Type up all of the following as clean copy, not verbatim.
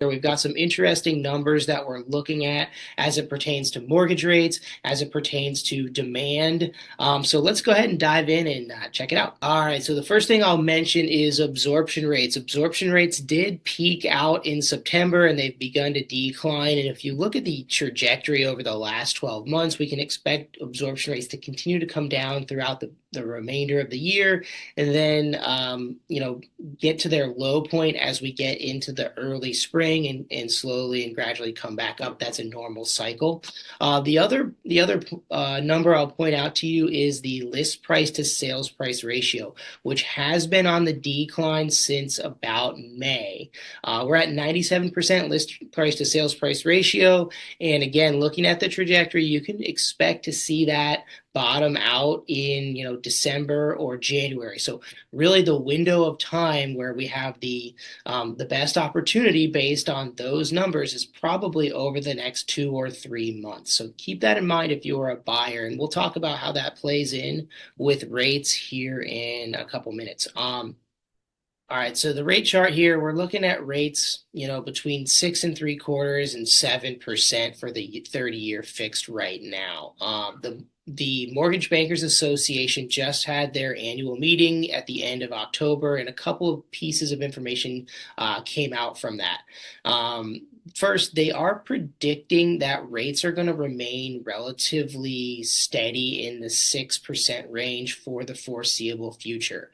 We've got some interesting numbers that we're looking at as it pertains to mortgage rates, as it pertains to demand. So let's go ahead and dive in and check it out. All right, so the first thing I'll mention is absorption rates. Absorption rates did peak out in September and they've begun to decline. And if you look at the trajectory over the last 12 months, we can expect absorption rates to continue to come down throughout the remainder of the year and then get to their low point as we get into the early spring and slowly and gradually come back up. That's a normal cycle. The other number I'll point out to you is the list price to sales price ratio, which has been on the decline since about May. We're at 97% list price to sales price ratio. And again, looking at the trajectory, you can expect to see that bottom out in December or January. So really the window of time where we have the best opportunity based on those numbers is probably over the next 2 or 3 months. So keep that in mind if you're a buyer, and we'll talk about how that plays in with rates here in a couple minutes. All right, so the rate chart here, we're looking at rates, between 6.75% and 7% for the 30-year fixed right now. The Mortgage Bankers Association just had their annual meeting at the end of October, and a couple of pieces of information came out from that. First, they are predicting that rates are going to remain relatively steady in the 6% range for the foreseeable future.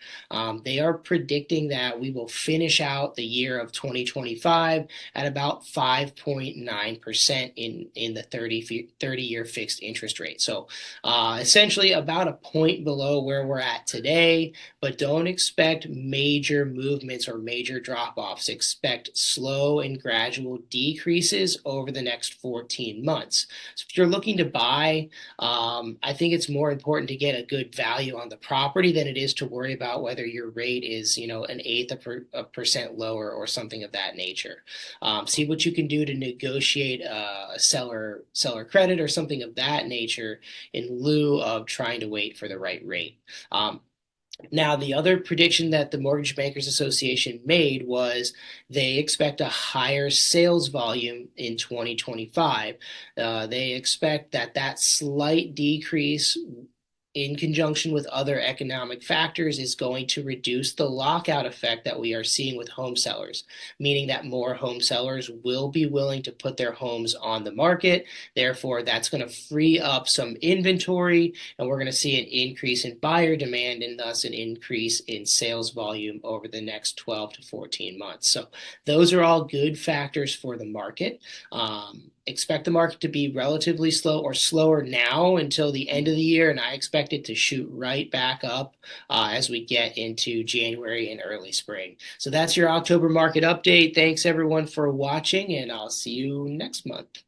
They are predicting that we will finish out the year of 2025 at about 5.9% in the 30-year fixed interest rate. So essentially about a point below where we're at today, but don't expect major movements or major drop-offs. Expect slow and gradual decreases over the next 14 months. So if you're looking to buy, I think it's more important to get a good value on the property than it is to worry about whether your rate is, an eighth of percent lower or something of that nature. See what you can do to negotiate a seller credit or something of that nature in lieu of trying to wait for the right rate. Now, the other prediction that the Mortgage Bankers Association made was they expect a higher sales volume in 2025. They expect that slight decrease in conjunction with other economic factors is going to reduce the lockout effect that we are seeing with home sellers, meaning that more home sellers will be willing to put their homes on the market. Therefore, that's going to free up some inventory, and we're going to see an increase in buyer demand and thus an increase in sales volume over the next 12 to 14 months. So those are all good factors for the market. Expect the market to be relatively slow or slower now until the end of the year, and I expect it to shoot right back up as we get into January and early spring. So that's your October market update. Thanks everyone for watching, and I'll see you next month.